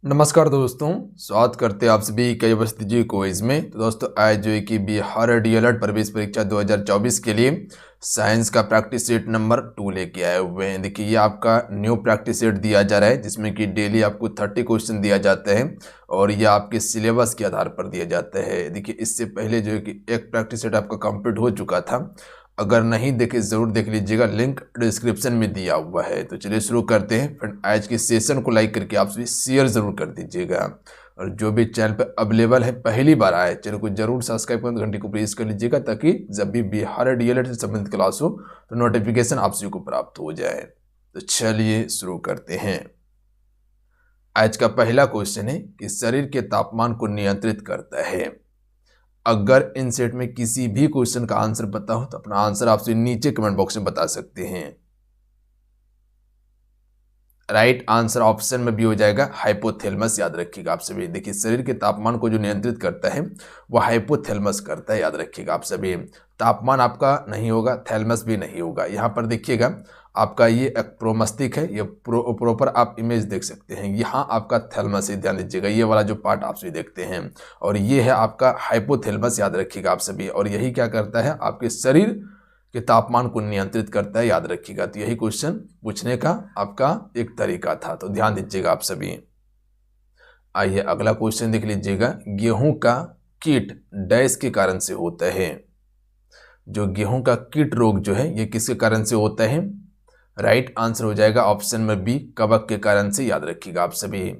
नमस्कार दोस्तों, स्वागत करते हैं आप सभी कई अवस्थी जी क्विज में। तो दोस्तों आज जो है कि बिहार डीएलएड प्रवेश परीक्षा 2024 के लिए साइंस का प्रैक्टिस सेट नंबर 2 लेके आए हुए हैं। देखिए ये आपका न्यू प्रैक्टिस सेट दिया जा रहा है जिसमें कि डेली आपको 30 क्वेश्चन दिया जाते हैं और ये आपके सिलेबस के आधार पर दिया जाता है। देखिए इससे पहले जो है कि एक प्रैक्टिस सेट आपका कंप्लीट हो चुका था, अगर नहीं देखे ज़रूर देख लीजिएगा, लिंक डिस्क्रिप्शन में दिया हुआ है। तो चलिए शुरू करते हैं। फ्रेंड आज के सेशन को लाइक करके आप सभी शेयर ज़रूर कर दीजिएगा और जो भी चैनल पर अवेलेबल है पहली बार आए चैनल को जरूर सब्सक्राइब कर घंटी को प्रेस कर लीजिएगा ताकि जब भी बिहार डीएलएड से संबंधित क्लास हो तो नोटिफिकेशन आप सभी को प्राप्त हो जाए। तो चलिए शुरू करते हैं। आज का पहला क्वेश्चन है कि शरीर के तापमान को नियंत्रित करता है। अगर इन सेट में किसी भी क्वेश्चन का आंसर पता हो तो अपना आंसर आपसे नीचे कमेंट बॉक्स में बता सकते हैं। राइट आंसर ऑप्शन में भी हो जाएगा हाइपोथैलेमस। याद रखिएगा आप सभी। देखिए शरीर के तापमान को जो नियंत्रित करता है वो हाइपोथैलेमस करता है। याद रखिएगा आप सभी। तापमान आपका नहीं होगा, थैलेमस भी नहीं होगा। यहाँ पर देखिएगा आपका ये एक प्रोमस्तिष्क है, ये प्रॉपर आप इमेज देख सकते हैं। यहाँ आपका थैलेमस है, ध्यान दीजिएगा ये वाला जो पार्ट आप सभी देखते हैं, और ये है आपका हाइपोथैलेमस। याद रखिएगा आप सभी। और यही क्या करता है, आपके शरीर के तापमान को नियंत्रित करता है। याद रखिएगा। तो यही क्वेश्चन पूछने का आपका एक तरीका था, तो ध्यान दीजिएगा आप सभी। आइए अगला क्वेश्चन देख लीजिएगा। गेहूं का कीट डैश के कारण से होता है। जो गेहूं का कीट रोग जो है ये किसके कारण से होता है? राइट आंसर हो जाएगा ऑप्शन नंबर बी, कवक के कारण से। याद रखिएगा आप सभी।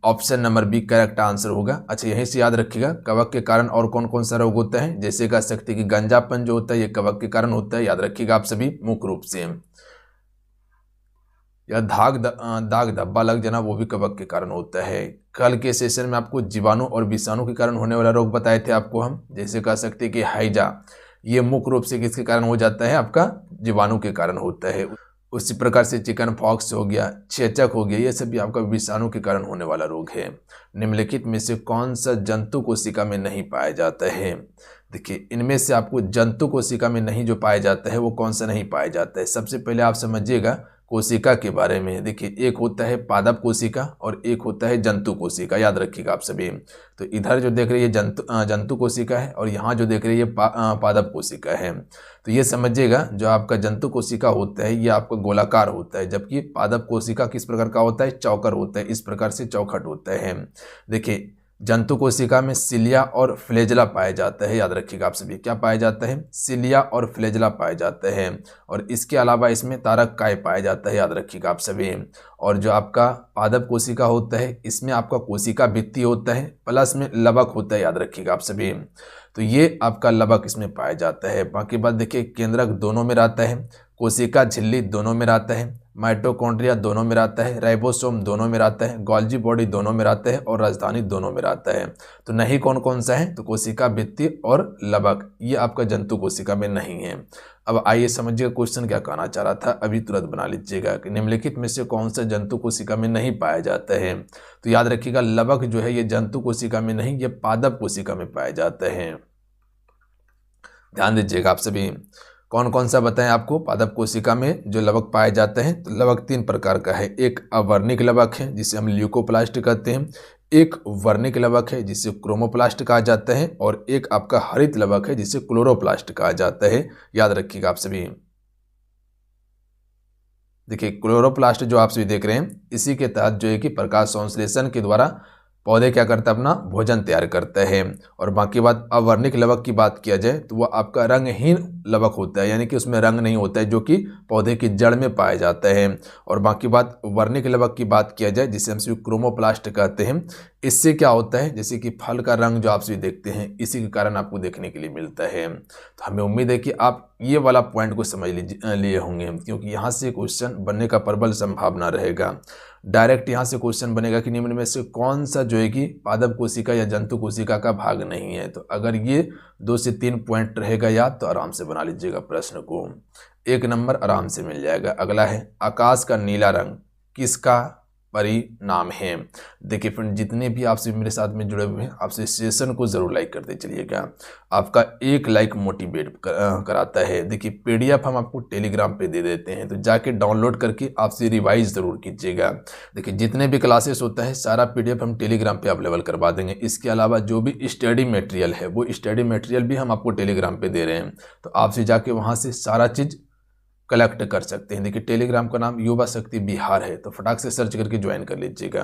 Option number B correct answer होगा। अच्छा यहीं से याद रखिएगा कवक के कारण और कौन कौन सा रोग होता है, जैसे कह सकते हैं कि गंजापन जो होता है ये कवक के कारण होता है। याद रखिएगा आप सभी मुख्य रूप से। या दाग धब्बा लग जाना वो भी कवक के कारण होता है। कल के सेशन में आपको जीवाणु और विषाणु के कारण होने वाला रोग बताए थे आपको हम, जैसे कह सकते हैं कि हैजा, ये मुख्य रूप से किसके कारण हो जाता है, आपका जीवाणु के कारण होता है। उसी प्रकार से चिकन पॉक्स हो गया, चेचक हो गया, ये सब भी आपका विषाणु के कारण होने वाला रोग है। निम्नलिखित में से कौन सा जंतु कोशिका में नहीं पाया जाता है? देखिए इनमें से आपको जंतु कोशिका में नहीं जो पाया जाता है वो कौन सा नहीं पाया जाता है। सबसे पहले आप समझिएगा कोशिका के बारे में। देखिए एक होता है पादप कोशिका और एक होता है जंतु कोशिका। याद रखिएगा आप सभी। तो इधर जो देख रहे हैं ये जंतु कोशिका है और यहाँ जो देख रहे हैं ये पादप कोशिका है। तो ये समझिएगा जो आपका जंतु कोशिका होता है ये आपका गोलाकार होता है, जबकि पादप कोशिका किस प्रकार का होता है, चौकर होता है। इस प्रकार से चौखट होता है। देखिए जंतु कोशिका में सिलिया और फ्लैजेला पाया जाता है। याद रखिएगा आप सभी। क्या पाया जाता है? सिलिया और फ्लैजेला पाया जाता है। और इसके अलावा इसमें तारक काय पाया जाता है। याद रखिएगा आप सभी। और जो आपका पादप कोशिका होता है इसमें आपका कोशिका भित्ति होता है, प्लस में लवक होता है। याद रखिएगा आप सभी। तो ये आपका लवक इसमें पाया जाता है। बाकी बात देखिए केंद्रक दोनों में रहता है, कोशिका झिल्ली दोनों में रहता है, माइटोकॉन्ड्रिया दोनों में रहता है, राइबोसोम दोनों में रहता है, गोल्जी बॉडी दोनों में रहता है और राजधानी दोनों में रहता है। तो नहीं कौन कौन सा है? तो कोशिका भित्ति और लवक, ये आपका जंतु कोशिका में नहीं है। अब आइए समझिएगा क्वेश्चन क्या कहना चाह रहा था, अभी तुरंत बना लीजिएगा कि निम्नलिखित में से कौन सा जंतु कोशिका में नहीं पाया जाता है। तो याद रखिएगा लवक जो है ये जंतु कोशिका में नहीं, ये पादप कोशिका में पाया जाता है। ध्यान दीजिएगा आप सभी। कौन कौन सा बताएं आपको पादप कोशिका में जो लवक पाए जाते हैं? तो लवक 3 प्रकार का है। एक अवर्णिक लवक है जिसे हम ल्यूकोप्लास्ट कहते हैं, एक वर्णिक लवक है जिसे क्रोमोप्लास्ट कहा जाता है, और एक आपका हरित लवक है जिसे क्लोरोप्लास्ट कहा जाता है। याद रखिएगा आप सभी। देखिए क्लोरोप्लास्ट जो आप सभी देख रहे हैं इसी के तहत जो है कि प्रकाश संश्लेषण के द्वारा पौधे क्या करता है, अपना भोजन तैयार करता है। और बाकी बात अवर्णिक लवक की बात किया जाए तो वह आपका रंगहीन लवक होता है, यानी कि उसमें रंग नहीं होता है, जो कि पौधे की जड़ में पाया जाता है। और बाकी बात वर्णिक लवक की बात किया जाए जिसे हम सिर्फ क्रोमोप्लास्ट कहते हैं, इससे क्या होता है जैसे कि फल का रंग जो आप सभी देखते हैं इसी के कारण आपको देखने के लिए मिलता है। तो हमें उम्मीद है कि आप ये वाला पॉइंट को समझ लिए होंगे, क्योंकि यहाँ से क्वेश्चन बनने का प्रबल संभावना रहेगा। डायरेक्ट यहाँ से क्वेश्चन बनेगा कि निम्न में से कौन सा जो है कि पादप कोशिका या जंतु कोशिका का भाग नहीं है। तो अगर ये 2 से 3 पॉइंट रहेगा याद तो आराम से बना लीजिएगा प्रश्न को, 1 नंबर आराम से मिल जाएगा। अगला है आकाश का नीला रंग किसका परिणाम हैं। देखिए फ्रेंड, जितने भी आपसे मेरे साथ में जुड़े हुए हैं, आपसे सेशन को जरूर लाइक करते चलिएगा। आपका एक लाइक मोटिवेट कराता है। देखिए पीडीएफ हम आपको टेलीग्राम पे दे देते हैं, तो जाके डाउनलोड करके आपसे रिवाइज जरूर कीजिएगा। देखिए जितने भी क्लासेस होता है सारा पीडीएफ हम टेलीग्राम पे अवेलेबल करवा देंगे। इसके अलावा जो भी स्टडी मटेरियल है वो स्टडी मटेरियल भी हम आपको टेलीग्राम पे दे रहे हैं, तो आपसे जाके वहाँ से सारा चीज़ कलेक्ट कर सकते हैं। देखिए टेलीग्राम का नाम युवा शक्ति बिहार है, तो फटाक से सर्च करके ज्वाइन कर लीजिएगा।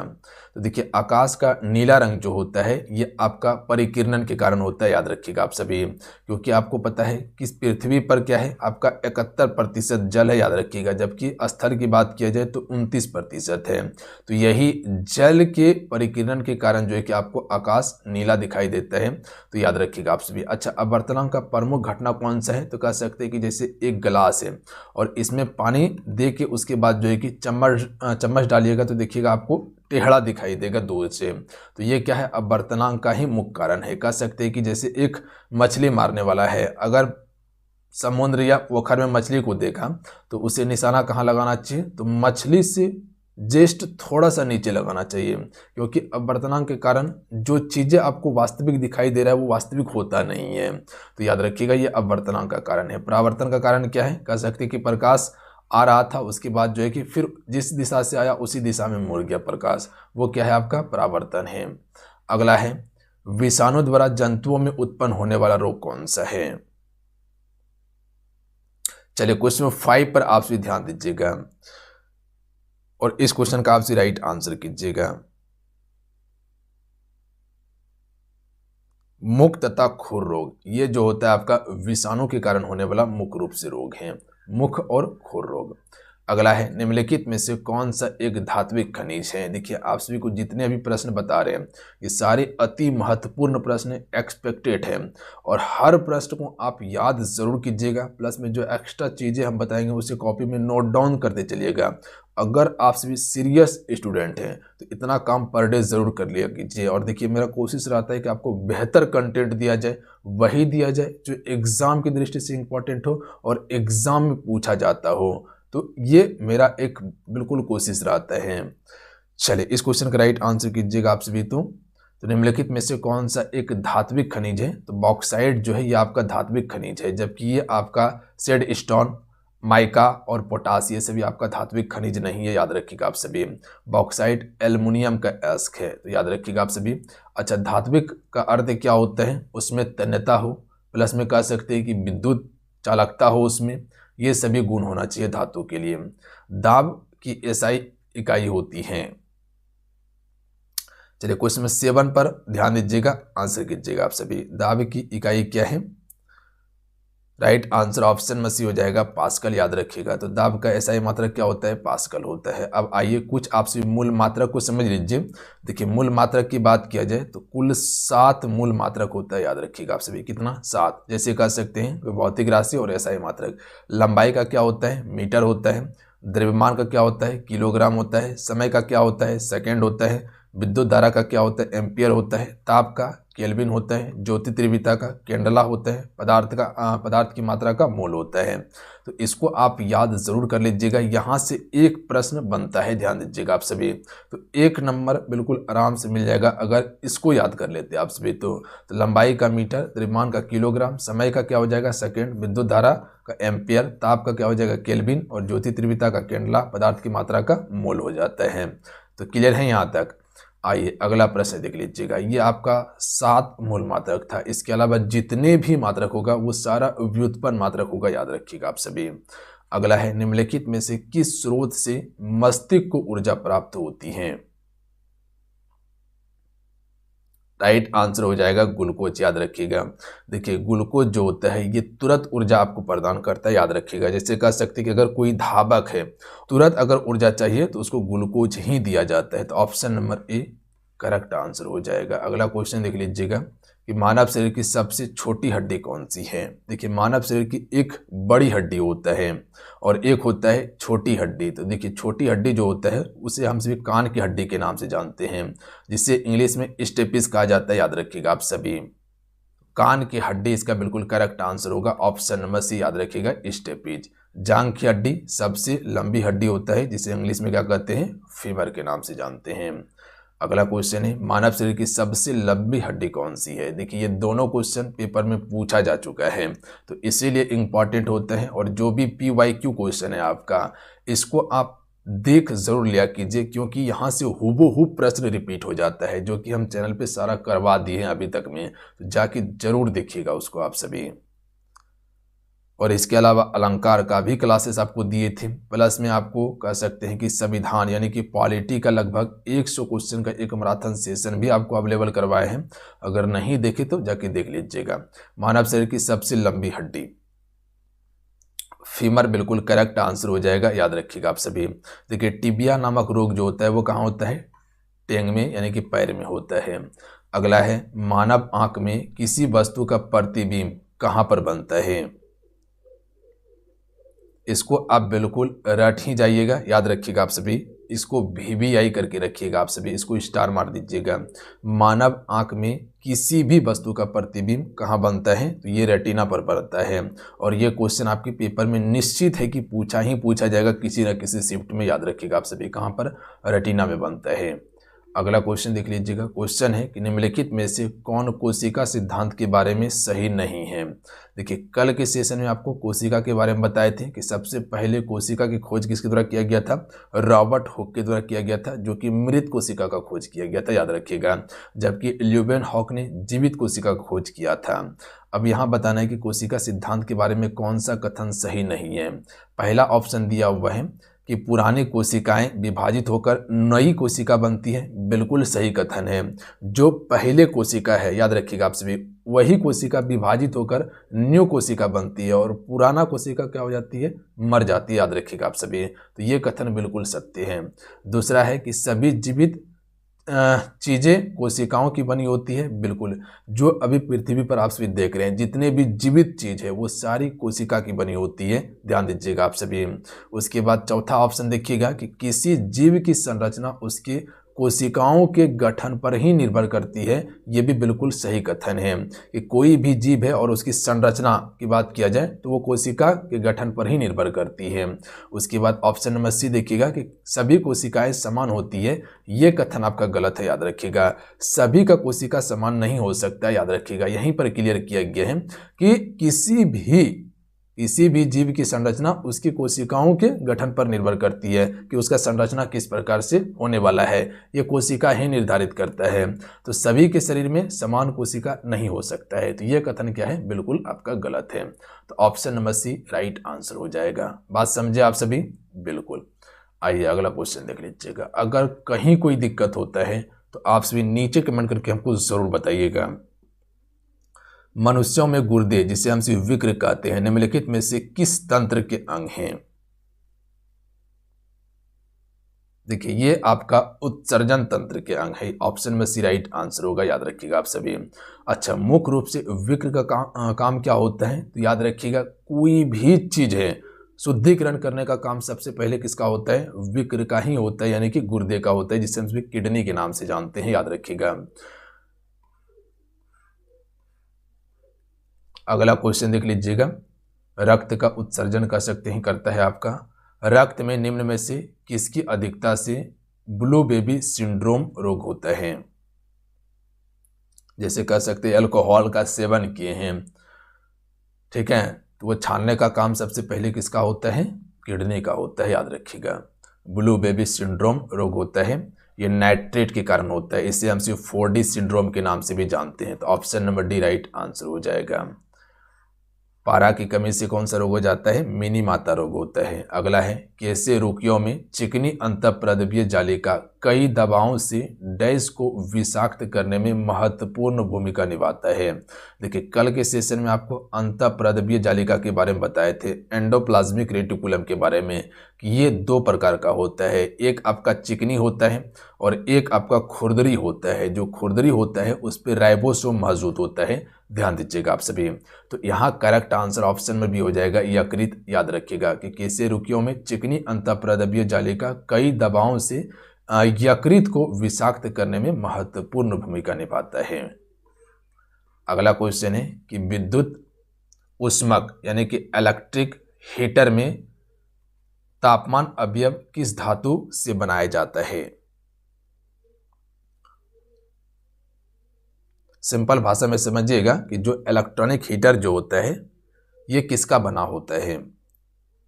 तो देखिए आकाश का नीला रंग जो होता है ये आपका परिकिरणन के कारण होता है, याद रखिएगा आप सभी, क्योंकि आपको पता है कि पृथ्वी पर क्या है आपका 71% जल है, याद रखिएगा, जबकि स्थल की बात किया जाए तो 29% है। तो यही जल के परिकिरण के कारण जो है कि आपको आकाश नीला दिखाई देता है, तो याद रखिएगा आप सभी। अच्छा, अपवर्तनांक का प्रमुख घटना कौन सा है, तो कह सकते हैं कि जैसे एक गिलास है और इसमें पानी दे के उसके बाद जो है कि चम्मच डालिएगा तो देखिएगा आपको टेढ़ा दिखाई देगा दूर से, तो ये क्या है अपवर्तनांक का ही मुख्य कारण है। कह सकते हैं कि जैसे एक मछली मारने वाला है, अगर समुद्र या पोखर में मछली को देखा तो उसे निशाना कहाँ लगाना चाहिए, तो मछली से जस्ट थोड़ा सा नीचे लगाना चाहिए, क्योंकि अपवर्तनांक के कारण जो चीज़ें आपको वास्तविक दिखाई दे रहा है वो वास्तविक होता नहीं है, तो याद रखिएगा ये अपवर्तनांक का कारण है। परावर्तन का कारण क्या है, कह सकते हैं कि प्रकाश आ रहा था, उसके बाद जो है कि फिर जिस दिशा से आया उसी दिशा में मुड़ गया प्रकाश, वो क्या है आपका परावर्तन है। अगला है विषाणु द्वारा जंतुओं में उत्पन्न होने वाला रोग कौन सा है। चलिए क्वेश्चन 5 पर आप भी ध्यान दीजिएगा और इस क्वेश्चन का आपसे राइट आंसर कीजिएगा। मुख तथा खुर रोग, ये जो होता है आपका विषाणु के कारण होने वाला मुख्य रूप से रोग है, मुख और खुर रोग। अगला है निम्नलिखित में से कौन सा एक धात्विक खनिज है। देखिए आप सभी को जितने अभी प्रश्न बता रहे हैं ये सारे अति महत्वपूर्ण प्रश्न एक्सपेक्टेड है और हर प्रश्न को आप याद जरूर कीजिएगा, प्लस में जो एक्स्ट्रा चीज़ें हम बताएंगे उसे कॉपी में नोट डाउन करते चलिएगा। अगर आप सभी सीरियस स्टूडेंट हैं तो इतना काम पर डे ज़रूर कर लिया कीजिए। और देखिए मेरा कोशिश रहता है कि आपको बेहतर कंटेंट दिया जाए, वही दिया जाए जो एग्ज़ाम की दृष्टि से इम्पोर्टेंट हो और एग्ज़ाम में पूछा जाता हो, तो ये मेरा एक बिल्कुल कोशिश रहता है। चलिए इस क्वेश्चन का राइट आंसर कीजिएगा आप सभी। तो निम्नलिखित में से कौन सा एक धात्विक खनिज है, तो बॉक्साइट जो है ये आपका धात्विक खनिज है, जबकि ये आपका सेड स्टोन, माइका और पोटास ये सभी आपका धात्विक खनिज नहीं है, याद रखिएगा आप सभी। बॉक्साइट एल्युमिनियम का एस्क है, तो याद रखिएगा आप सभी। अच्छा, धात्विक का अर्थ क्या होता है, उसमें तन्यता हो, प्लस में कह सकते हैं कि विद्युत चालकता हो, उसमें ये सभी गुण होना चाहिए धातु के लिए। दाब की एसआई इकाई होती है। चलिए क्वेश्चन 7 पर ध्यान दीजिएगा, आंसर कीजिएगा आप सभी। दाब की इकाई क्या है, राइट आंसर ऑप्शन में सी हो जाएगा पास्कल, याद रखिएगा। तो दाब का एसआई मात्रक क्या होता है, पास्कल होता है। अब आइए कुछ आपसे मूल मात्रक को समझ लीजिए। देखिए मूल मात्रक की बात किया जाए तो कुल 7 मूल मात्रक होता है, याद रखिएगा आप सभी। कितना, 7। जैसे कह सकते हैं भौतिक राशि और एसआई मात्रक। लंबाई का क्या होता है, मीटर होता है। द्रव्यमान का क्या होता है, किलोग्राम होता है। समय का क्या होता है, सेकेंड होता है। विद्युत धारा का क्या होता है, एम्पियर होता है। ताप का केल्विन होता है। ज्योति तीव्रता का कैंडला होता है। पदार्थ की मात्रा का मोल होता है। तो इसको आप याद जरूर कर लीजिएगा, यहाँ से एक प्रश्न बनता है, ध्यान दीजिएगा आप सभी। तो 1 नंबर बिल्कुल आराम से मिल जाएगा अगर इसको याद कर लेते हैं आप सभी। तो लंबाई का मीटर, द्रव्यमान का किलोग्राम, समय का क्या हो जाएगा सेकेंड, विद्युत धारा का एम्पियर, ताप का क्या हो जाएगा केल्विन और ज्योति तीव्रता का कैंडला, पदार्थ की मात्रा का मोल हो जाता है। तो क्लियर है यहाँ तक। आइए अगला प्रश्न देख लीजिएगा। ये आपका 7 मूल मात्रक था, इसके अलावा जितने भी मात्रक होगा वो सारा व्युत्पन्न मात्रक होगा, याद रखिएगा आप सभी। अगला है निम्नलिखित में से किस स्रोत से मस्तिष्क को ऊर्जा प्राप्त होती है। राइट आंसर हो जाएगा ग्लूकोज, याद रखिएगा। देखिए ग्लूकोज जो होता है ये तुरंत ऊर्जा आपको प्रदान करता है, याद रखिएगा। जैसे कह सकते हैं कि अगर कोई धावक है, तुरंत अगर ऊर्जा चाहिए तो उसको ग्लूकोज ही दिया जाता है। तो option number A correct answer हो जाएगा। अगला क्वेश्चन देख लीजिएगा कि मानव शरीर की सबसे छोटी हड्डी कौन सी है। देखिए मानव शरीर की एक बड़ी हड्डी होता है और एक होता है छोटी हड्डी। तो देखिए छोटी हड्डी जो होता है उसे हम सभी कान की हड्डी के नाम से जानते हैं, जिसे इंग्लिश में स्टेपिस कहा जाता है, याद रखिएगा आप सभी। कान की हड्डी इसका बिल्कुल करेक्ट आंसर होगा, ऑप्शन नंबर सी, याद रखिएगा स्टेपिज। जांघ की हड्डी सबसे लंबी हड्डी होता है, जिसे इंग्लिश में क्या कहते हैं, फीमर के नाम से जानते हैं। अगला क्वेश्चन है मानव शरीर की सबसे लंबी हड्डी कौन सी है। देखिए ये दोनों क्वेश्चन पेपर में पूछा जा चुका है, तो इसीलिए इंपॉर्टेंट होता है। और जो भी PYQ क्वेश्चन है आपका, इसको आप देख जरूर लिया कीजिए, क्योंकि यहाँ से हूबहू प्रश्न रिपीट हो जाता है, जो कि हम चैनल पे सारा करवा दिए हैं अभी तक में, तो जाके जरूर देखिएगा उसको आप सभी। और इसके अलावा अलंकार का भी क्लासेस आपको दिए थे, प्लस में आपको कह सकते हैं कि संविधान यानी कि पॉलिटी का लगभग 100 क्वेश्चन का एक मैराथन सेशन भी आपको अवेलेबल करवाए हैं। अगर नहीं देखे तो जाके देख लीजिएगा। मानव शरीर की सबसे लंबी हड्डी फीमर बिल्कुल करेक्ट आंसर हो जाएगा, याद रखिएगा आप सभी। देखिए टिबिया नामक रोग जो होता है वो कहाँ होता है, टेंग में यानी कि पैर में होता है। अगला है मानव आंख में किसी वस्तु का प्रतिबिंब कहाँ पर बनता है। इसको आप बिल्कुल रट ही जाइएगा, याद रखिएगा आप सभी। इसको VVI करके रखिएगा आप सभी, इसको स्टार मार दीजिएगा। मानव आंख में किसी भी वस्तु का प्रतिबिंब कहाँ बनता है, तो ये रेटिना पर बनता है। और ये क्वेश्चन आपके पेपर में निश्चित है कि पूछा ही पूछा जाएगा किसी न किसी शिफ्ट में, याद रखिएगा आप सभी, कहाँ पर, रेटिना में बनता है। अगला क्वेश्चन देख लीजिएगा। क्वेश्चन है कि निम्नलिखित में से कौन कोशिका सिद्धांत के बारे में सही नहीं है। देखिए कल के सेशन में आपको कोशिका के बारे में बताए थे कि सबसे पहले कोशिका की खोज किसके द्वारा किया गया था, रॉबर्ट हुक के द्वारा किया गया था, जो कि मृत कोशिका का खोज किया गया था, याद रखिएगा। जबकि ल्यूवेनहॉक ने जीवित कोशिका का खोज किया था। अब यहाँ बताना है कि कोशिका सिद्धांत के बारे में कौन सा कथन सही नहीं है। पहला ऑप्शन दिया हुआ है कि पुरानी कोशिकाएं विभाजित होकर नई कोशिका बनती है, बिल्कुल सही कथन है। जो पहले कोशिका है, याद रखिएगा आप सभी, वही कोशिका विभाजित होकर न्यू कोशिका बनती है, और पुराना कोशिका क्या हो जाती है, मर जाती है, याद रखिएगा आप सभी। तो ये कथन बिल्कुल सत्य है। दूसरा है कि सभी जीवित चीज़ें कोशिकाओं की बनी होती है, बिल्कुल। जो अभी पृथ्वी पर आप सभी देख रहे हैं जितने भी जीवित चीज़ है वो सारी कोशिका की बनी होती है, ध्यान दीजिएगा आप सभी। उसके बाद चौथा ऑप्शन देखिएगा कि किसी जीव की संरचना उसके कोशिकाओं के गठन पर ही निर्भर करती है, ये भी बिल्कुल सही कथन है कि कोई भी जीव है और उसकी संरचना की बात किया जाए तो वो कोशिका के गठन पर ही निर्भर करती है। उसके बाद ऑप्शन नंबर सी देखिएगा कि सभी कोशिकाएं समान होती है, ये कथन आपका गलत है, याद रखिएगा। सभी का कोशिका समान नहीं हो सकता, याद रखिएगा। यहीं पर क्लियर किया गया है कि किसी भी जीव की संरचना उसकी कोशिकाओं के गठन पर निर्भर करती है कि उसका संरचना किस प्रकार से होने वाला है, ये कोशिका ही निर्धारित करता है। तो सभी के शरीर में समान कोशिका नहीं हो सकता है, तो ये कथन क्या है, बिल्कुल आपका गलत है। तो option number C right answer हो जाएगा। बात समझे आप सभी, बिल्कुल। आइए अगला क्वेश्चन देख लीजिएगा। अगर कहीं कोई दिक्कत होता है तो आप सभी नीचे कमेंट करके हमको जरूर बताइएगा। मनुष्यों में गुर्दे, जिसे हम विक्र कहते हैं, निम्नलिखित में से किस तंत्र के अंग हैं। देखिए ये आपका उत्सर्जन तंत्र के अंग है, ऑप्शन में सी राइट आंसर होगा, याद रखिएगा आप सभी। अच्छा, मुख्य रूप से विक्र का काम क्या होता है, तो याद रखिएगा कोई भी चीज है शुद्धिकरण करने का काम सबसे पहले किसका होता है, विक्र का ही होता है, यानी कि गुर्दे का होता है, जिसे हम किडनी के नाम से जानते हैं, याद रखिएगा। अगला क्वेश्चन देख लीजिएगा। रक्त का उत्सर्जन कर सकते हैं करता है आपका, रक्त में निम्न में से किसकी अधिकता से ब्लू बेबी सिंड्रोम रोग होता है। जैसे कह सकते हैं अल्कोहल का सेवन किए हैं, ठीक है, तो वो छानने का काम सबसे पहले किसका होता है, किडनी का होता है, याद रखिएगा। ब्लू बेबी सिंड्रोम रोग होता है, ये नाइट्रेट के कारण होता है, इसे हम 4D सिंड्रोम के नाम से भी जानते हैं। तो option number D right answer हो जाएगा। पारा की कमी से कौन सा रोग हो जाता है, मिनी माता रोग होता है। अगला है कैसे रोगियों में चिकनी अंतःप्रद्रव्य जालिका कई दवाओं से डैश को विषाक्त करने में महत्वपूर्ण भूमिका निभाता है। देखिए कल के सेशन में आपको अंतःप्रद्रव्य जालिका के बारे में बताए थे, एंडोप्लाज्मिक रेटिकुलम के बारे में, कि ये दो प्रकार का होता है, एक आपका चिकनी होता है और एक आपका खुरदरी होता है। जो खुरदरी होता है उस पर राइबोसोम मौजूद होता है, ध्यान दीजिएगा आप सभी। तो यहाँ करेक्ट आंसर ऑप्शन में भी हो जाएगा यकृत, याद रखिएगा कि कैसे रोगियों में चिकनी अंतःप्रद्रव्य जालिका कई दवाओं से यकृत को विषाक्त करने में महत्वपूर्ण भूमिका निभाता है। अगला क्वेश्चन है कि विद्युत उष्मक यानी कि इलेक्ट्रिक हीटर में तापमान अवयव किस धातु से बनाया जाता है? सिंपल भाषा में समझिएगा कि जो इलेक्ट्रॉनिक हीटर जो होता है ये किसका बना होता है?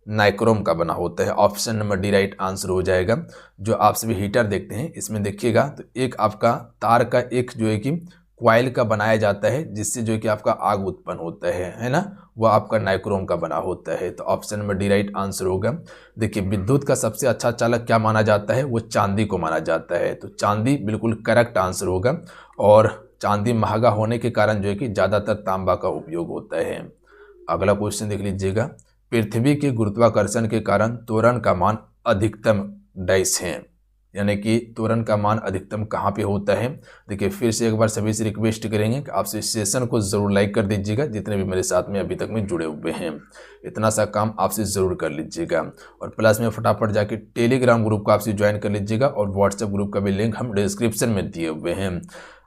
नाइक्रोम का बना होता है। Option number D right answer हो जाएगा। जो आप सभी हीटर देखते हैं इसमें देखिएगा तो एक आपका तार का एक जो है कि क्वाइल का बनाया जाता है जिससे जो है कि आपका आग उत्पन्न होता है ना, वो आपका नाइक्रोम का बना होता है। तो option number D right answer होगा। देखिए विद्युत का सबसे अच्छा चालक क्या माना जाता है? वो चांदी को माना जाता है। तो चांदी बिल्कुल करेक्ट आंसर होगा। और चांदी महंगा होने के कारण जो है कि ज़्यादातर तांबा का उपयोग होता है। अगला क्वेश्चन देख लीजिएगा। पृथ्वी के गुरुत्वाकर्षण के कारण त्वरण का मान अधिकतम डैश है, यानी कि त्वरण का मान अधिकतम कहाँ पे होता है? देखिए फिर से एक बार सभी से रिक्वेस्ट करेंगे कि आप इस सेशन को ज़रूर लाइक कर दीजिएगा, जितने भी मेरे साथ में अभी तक में जुड़े हुए हैं इतना सा काम आपसे ज़रूर कर लीजिएगा। और प्लस में फटाफट जाके टेलीग्राम ग्रुप को आपसे ज्वाइन कर लीजिएगा और व्हाट्सएप ग्रुप का भी लिंक हम डिस्क्रिप्शन में दिए हुए हैं।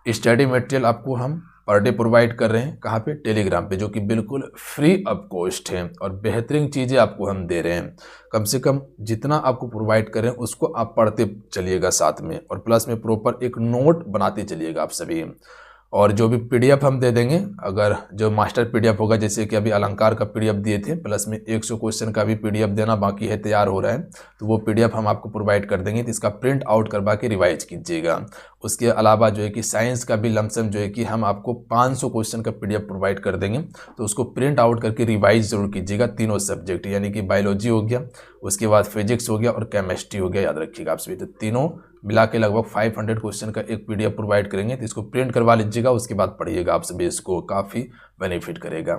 स्टडी मटेरियल आपको हम पर डे प्रोवाइड कर रहे हैं, कहाँ पे? टेलीग्राम पे, जो कि बिल्कुल फ्री ऑफ कॉस्ट है और बेहतरीन चीज़ें आपको हम दे रहे हैं। कम से कम जितना आपको प्रोवाइड कर रहे हैं उसको आप पढ़ते चलिएगा साथ में, और प्लस में प्रॉपर एक नोट बनाते चलिएगा आप सभी। और जो भी पीडीएफ हम दे देंगे, अगर जो मास्टर पीडीएफ होगा, जैसे कि अभी अलंकार का पीडीएफ दिए थे, प्लस में 100 क्वेश्चन का भी पीडीएफ देना बाकी है, तैयार हो रहा है, तो वो पीडीएफ हम आपको प्रोवाइड कर देंगे। तो इसका प्रिंट आउट करवा के रिवाइज कीजिएगा। उसके अलावा जो है कि साइंस का भी लमसम जो है कि हम आपको 500 क्वेश्चन का पीडीएफ प्रोवाइड कर देंगे, तो उसको प्रिंट आउट करके रिवाइज जरूर कीजिएगा। तीनों सब्जेक्ट, यानी कि बायोलॉजी हो गया, उसके बाद फिजिक्स हो गया और केमिस्ट्री हो गया, याद रखिएगा आप सभी। तो तीनों मिला के लगभग 500 क्वेश्चन का एक पीडीएफ प्रोवाइड करेंगे, तो इसको प्रिंट करवा लीजिएगा, उसके बाद पढ़िएगा आप सभी, इसको काफ़ी बेनिफिट करेगा।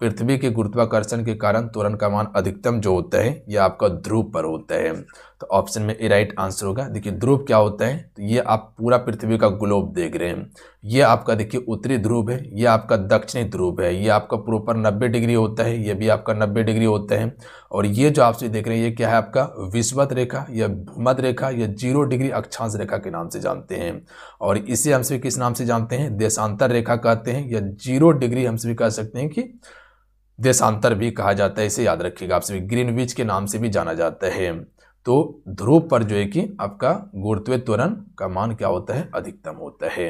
पृथ्वी के गुरुत्वाकर्षण के कारण त्वरण का मान अधिकतम जो होता है यह आपका ध्रुव पर होता है। तो ऑप्शन में ए राइट आंसर होगा। देखिए ध्रुव क्या होता है? तो ये आप पूरा पृथ्वी का ग्लोब देख रहे हैं। ये आपका देखिए उत्तरी ध्रुव है, ये आपका दक्षिणी ध्रुव है, ये आपका प्रॉपर 90 डिग्री होता है, ये भी आपका 90 डिग्री होता है। और ये जो आपसे देख रहे हैं ये क्या है? आपका विषुवत रेखा या भूमध्य रेखा या 0 डिग्री अक्षांश रेखा के नाम से जानते हैं। और इसे हम सभी किस नाम से जानते हैं? देशांतर रेखा कहते हैं, या 0 डिग्री हम सभी कह सकते हैं कि देशांतर भी कहा जाता है। इसे याद रखिएगा आप सभी, ग्रीनविच के नाम से भी जाना जाता है। तो ध्रुव पर जो है कि आपका गुरुत्वीय त्वरण का मान क्या होता है? अधिकतम होता है।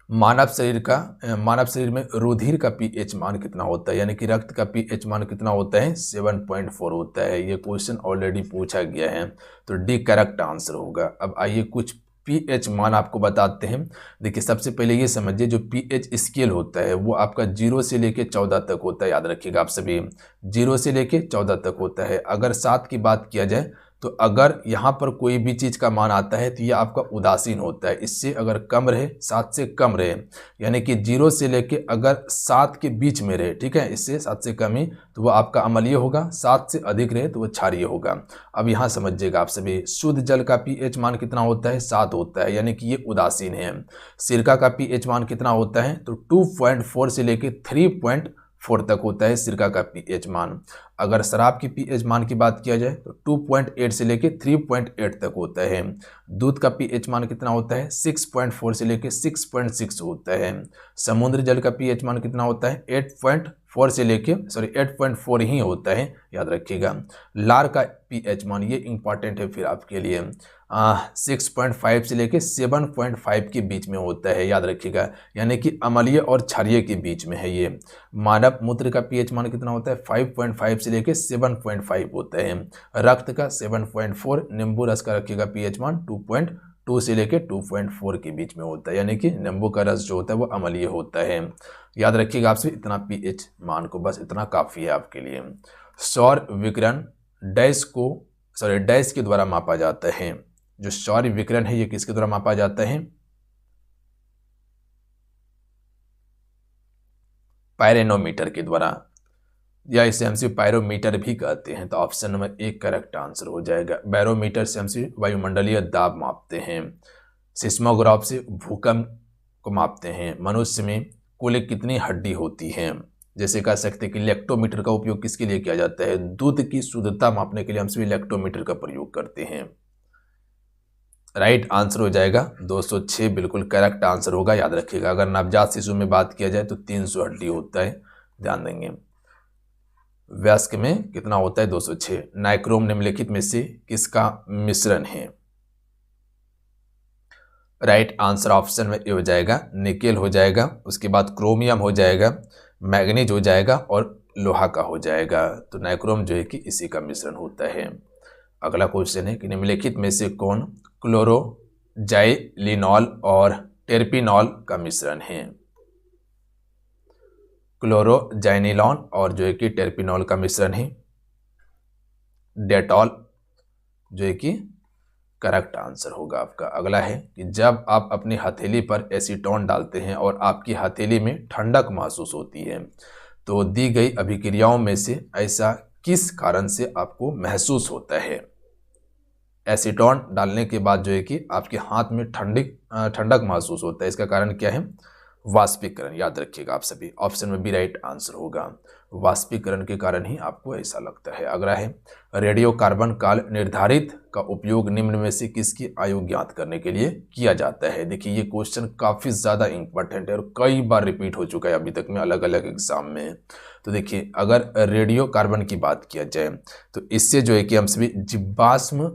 मानव शरीर में रुधिर का पीएच मान कितना होता है, यानी कि रक्त का पीएच मान कितना होता है? 7.4 होता है। ये क्वेश्चन ऑलरेडी पूछा गया है, तो डी करेक्ट आंसर होगा। अब आइए कुछ पीएच मान आपको बताते हैं। देखिए सबसे पहले ये समझिए, जो पीएच स्केल होता है वो आपका 0 से लेके 14 तक होता है, याद रखिएगा आप सभी, 0 से लेके 14 तक होता है। अगर 7 की बात किया जाए तो अगर यहाँ पर कोई भी चीज़ का मान आता है तो ये आपका उदासीन होता है। इससे अगर कम रहे, 7 से कम रहे, यानी कि 0 से लेके अगर 7 के बीच में रहे, ठीक है, इससे 7 से कम ही, तो वो आपका अम्लीय होगा। 7 से अधिक रहे तो वो क्षारीय होगा। अब यहाँ समझिएगा आप सभी, शुद्ध जल का पीएच मान कितना होता है? 7 होता है, यानी कि ये उदासीन है। सिरका का पीएच मान कितना होता है? तो 2.4 से लेके 3.4 तक होता है सिरका का पीएच मान। अगर शराब की पीएच मान की बात किया जाए तो 2.8 से लेके 3.8 तक होता है। दूध का पीएच मान कितना होता है? 6.4 से लेके 6.6 होता है। समुद्र जल का पीएच मान कितना होता है? 8.4 से लेके 8.4 ही होता है, याद रखिएगा। लार का पीएच मान, ये इंपॉर्टेंट है फिर आपके लिए, 6.5 से लेके 7.5 के बीच में होता है, याद रखिएगा, यानी कि अम्लीय और क्षारीय के बीच में है ये। मानव मूत्र का पीएच मान कितना होता है? 5.5 से लेके 7.5 होता है। रक्त का 7.4, नींबू रस का रखिएगा पीएच मान 2.2 से लेके 2.4 के बीच में होता है, यानी कि नींबू का रस जो होता है वो अम्लीय होता है। याद रखिएगा आपसे इतना पीएच मान को, बस इतना काफ़ी है आपके लिए। सौर विकिरण डैश के द्वारा मापा जाता है। जो सौर विकिरण है ये किसके द्वारा मापा जाता है? पायरोनोमीटर के द्वारा, या इसे हमसे पायरोमीटर भी कहते हैं। तो ऑप्शन नंबर 1 करेक्ट आंसर हो जाएगा। बैरोमीटर से हमसे वायुमंडलीय दाब मापते हैं। सिस्मोग्राफ से भूकंप को मापते हैं। मनुष्य में कुल कितनी हड्डी होती हैं? जैसे कह सकते हैं कि लेक्टोमीटर का उपयोग किसके लिए किया जाता है? दूध की शुद्धता मापने के लिए हम सभी लेक्टोमीटर का प्रयोग करते हैं। राइट आंसर हो जाएगा 206, बिल्कुल करेक्ट आंसर होगा, याद रखिएगा। अगर नवजात शिशु में बात किया जाए तो 300 हड्डी होता है, ध्यान देंगे। वयस्क में कितना होता है 206। नाइक्रोम निम्नलिखित में से किसका मिश्रण है? राइट आंसर ऑप्शन में ये हो जाएगा, निकेल हो जाएगा, उसके बाद क्रोमियम हो जाएगा, मैग्नीज हो जाएगा और लोहा का हो जाएगा। तो नाइक्रोम जो है कि इसी का मिश्रण होता है। अगला क्वेश्चन है कि निम्नलिखित में से कौन क्लोरोजाइलिनॉल और टेर्पिनॉल का मिश्रण है? क्लोरोजाइनिलॉन और जो है कि टेर्पिनॉल का मिश्रण है। डेटॉल जो है कि करेक्ट आंसर होगा आपका। अगला है कि जब आप अपनी हथेली पर एसीटोन डालते हैं और आपकी हथेली में ठंडक महसूस होती है तो दी गई अभिक्रियाओं में से ऐसा किस कारण से आपको महसूस होता है? एसीटोन डालने के बाद जो है कि आपके हाथ में ठंडक महसूस होता है, इसका कारण क्या है? वाष्पीकरण। याद रखिएगा आप सभी, ऑप्शन में भी राइट आंसर होगा, वाष्पीकरण के कारण ही आपको ऐसा लगता है। अगला है रेडियो कार्बन काल निर्धारित का उपयोग निम्न में से किसकी आयु ज्ञात करने के लिए किया जाता है? देखिए ये क्वेश्चन काफ़ी ज़्यादा इंपॉर्टेंट है और कई बार रिपीट हो चुका है अभी तक में अलग अलग एग्जाम में। तो देखिए अगर रेडियो कार्बन की बात किया जाए तो इससे जो है कि हम सभी जीवाश्म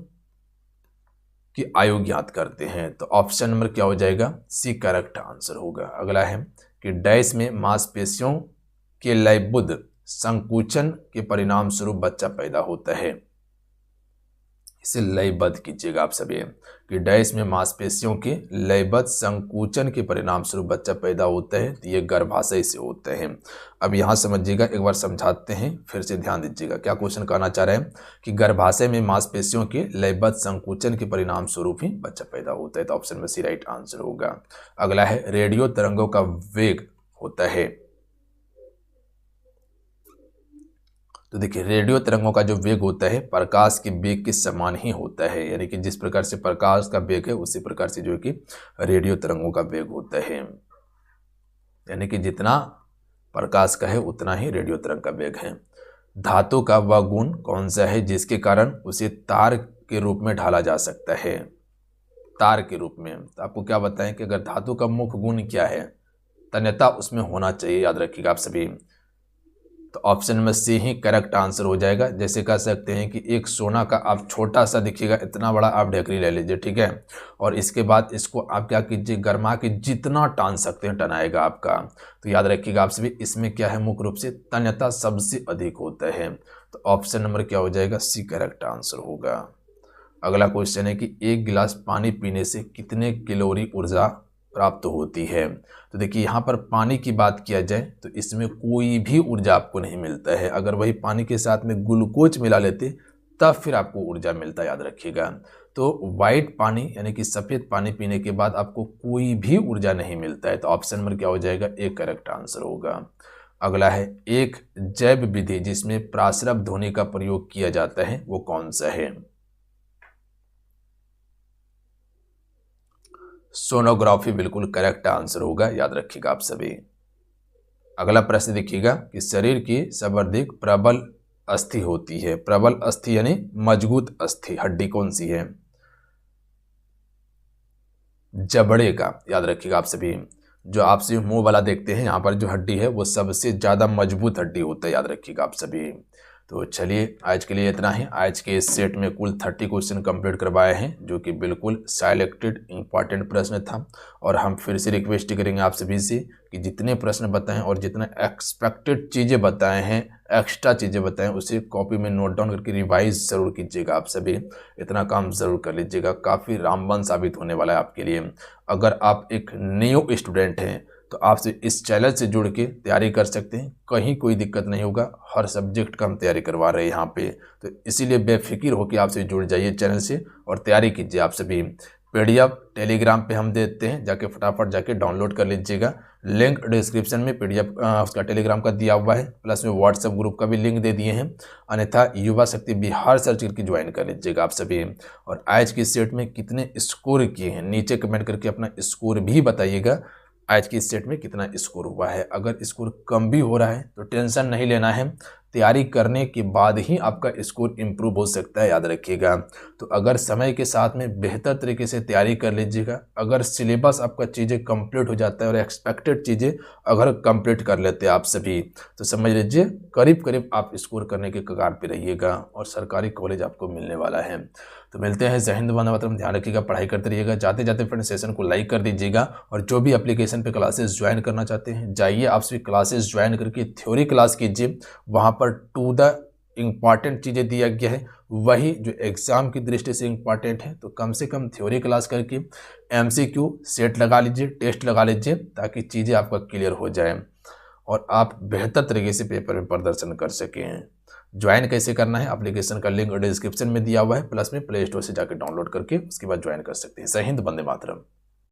की आयु ज्ञात करते हैं। तो ऑप्शन नंबर क्या हो जाएगा? सी करेक्ट आंसर होगा। अगला है कि डैश में मांसपेशियों के लयबद्ध संकुचन के परिणाम स्वरूप बच्चा पैदा होता है। इसे लयबद्ध कीजिएगा आप सभी कि डैश में मांसपेशियों के लयबद्ध संकुचन के परिणाम स्वरूप बच्चा पैदा होता है, तो ये गर्भाशय से होता है। अब यहाँ समझिएगा, एक बार समझाते हैं फिर से ध्यान दीजिएगा। क्या क्वेश्चन कहना चाह रहे हैं कि गर्भाशय में मांसपेशियों के लयबद्ध संकुचन के परिणाम स्वरूप ही बच्चा पैदा होता है, तो ऑप्शन में सी राइट आंसर होगा। अगला है रेडियो तरंगों का वेग होता है। तो देखिए रेडियो तरंगों का जो वेग होता है प्रकाश के वेग के समान ही होता है, यानी कि जिस प्रकार से प्रकाश का वेग है उसी प्रकार से जो है कि रेडियो तरंगों का वेग होता है, यानी कि जितना प्रकाश का है उतना ही रेडियो तरंग का वेग है। धातु का वह गुण कौन सा है जिसके कारण उसे तार के रूप में ढाला जा सकता है? तार के रूप में तो आपको क्या बताएं कि अगर धातु का मुख्य गुण क्या है? तन्यता उसमें होना चाहिए, याद रखिएगा आप सभी। तो ऑप्शन में सी ही करेक्ट आंसर हो जाएगा। जैसे कह सकते हैं कि एक सोना का आप छोटा सा दिखिएगा इतना बड़ा आप ढेकरी ले लीजिए, ठीक है, और इसके बाद इसको आप क्या कीजिए गरमा के जितना टान सकते हैं टनाएगा आपका। तो याद रखिएगा आप सभी, इसमें क्या है मुख्य रूप से तन्यता सबसे अधिक होता है। तो ऑप्शन नंबर क्या हो जाएगा? सी करेक्ट आंसर होगा। अगला क्वेश्चन है कि एक गिलास पानी पीने से कितने कैलोरी ऊर्जा प्राप्त होती है? तो देखिए यहाँ पर पानी की बात किया जाए तो इसमें कोई भी ऊर्जा आपको नहीं मिलता है। अगर वही पानी के साथ में ग्लूकोज मिला लेते तब फिर आपको ऊर्जा मिलता है, याद रखिएगा। तो वाइट पानी यानी कि सफ़ेद पानी पीने के बाद आपको कोई भी ऊर्जा नहीं मिलता है। तो ऑप्शन नंबर क्या हो जाएगा? एक करेक्ट आंसर होगा। अगला है एक जैव विधि जिसमें प्रासरब ध्वनि का प्रयोग किया जाता है वो कौन सा है? सोनोग्राफी बिल्कुल करेक्ट आंसर होगा, याद रखिएगा आप सभी। अगला प्रश्न देखिएगा कि शरीर की सर्वाधिक प्रबल अस्थि होती है। प्रबल अस्थि यानी मजबूत अस्थि हड्डी कौन सी है? जबड़े का, याद रखिएगा आप सभी। जो आप सिर्फ मुंह वाला देखते हैं यहाँ पर जो हड्डी है वो सबसे ज़्यादा मजबूत हड्डी होता है, याद रखिएगा आप सभी। तो चलिए आज के लिए इतना ही। आज के इस सेट में कुल 30 क्वेश्चन कंप्लीट करवाए हैं जो कि बिल्कुल सिलेक्टेड इंपॉर्टेंट प्रश्न था। और हम फिर से रिक्वेस्ट करेंगे आप सभी से कि जितने प्रश्न बताएं और जितना एक्सपेक्टेड चीज़ें बताए हैं, एक्स्ट्रा चीज़ें बताएं, उसे कॉपी में नोट डाउन करके रिवाइज ज़रूर कीजिएगा आप सभी। इतना काम ज़रूर कर लीजिएगा, काफ़ी रामबाण साबित होने वाला है आपके लिए। अगर आप एक न्यू स्टूडेंट हैं तो आपसे इस चैनल से जुड़ के तैयारी कर सकते हैं, कहीं कोई दिक्कत नहीं होगा। हर सब्जेक्ट का हम तैयारी करवा रहे हैं यहाँ पे, तो इसीलिए बेफिक्र होकर आपसे जुड़ जाइए चैनल से और तैयारी कीजिए आप सभी। पीडीएफ टेलीग्राम पे हम देते हैं, जाके फटाफट जाके डाउनलोड कर लीजिएगा। लिंक डिस्क्रिप्शन में पीडीएफ उसका टेलीग्राम का दिया हुआ है, प्लस में व्हाट्सएप ग्रुप का भी लिंक दे दिए हैं। अन्यथा युवा शक्ति बिहार सर्च करके ज्वाइन कर लीजिएगा आप सभी। और आज की सेट में कितने स्कोर किए हैं नीचे कमेंट करके अपना स्कोर भी बताइएगा। आज की सेट में कितना स्कोर हुआ है? अगर स्कोर कम भी हो रहा है तो टेंशन नहीं लेना है, तैयारी करने के बाद ही आपका स्कोर इम्प्रूव हो सकता है, याद रखिएगा। तो अगर समय के साथ में बेहतर तरीके से तैयारी कर लीजिएगा, अगर सिलेबस आपका चीज़ें कंप्लीट हो जाता है और एक्सपेक्टेड चीज़ें अगर कंप्लीट कर लेते हैं आप सभी, तो समझ लीजिए करीब करीब आप स्कोर करने के कगार पे रहिएगा और सरकारी कॉलेज आपको मिलने वाला है। तो मिलते हैं। जय हिंद, वंदे मातरम। ध्यान रखिएगा, पढ़ाई करते रहिएगा। जाते जाते फ्रेंड सेशन को लाइक कर दीजिएगा और जो भी एप्लीकेशन पे क्लासेस ज्वाइन करना चाहते हैं जाइए, आप सभी क्लासेस ज्वाइन करके थ्योरी क्लास कीजिए। वहाँ पर टू द इम्पॉर्टेंट चीज़ें दिया गया है, वही जो एग्ज़ाम की दृष्टि से इम्पॉर्टेंट है। तो कम से कम थ्योरी क्लास करके MCQ सेट लगा लीजिए, टेस्ट लगा लीजिए, ताकि चीज़ें आपका क्लियर हो जाए और आप बेहतर तरीके से पेपर में प्रदर्शन कर सकें। ज्वाइन कैसे करना है, एप्लीकेशन का लिंक डिस्क्रिप्शन में दिया हुआ है, प्लस में प्ले स्टोर से जाकर डाउनलोड करके उसके बाद ज्वाइन कर सकते हैं। जय हिंद, वंदे मातरम।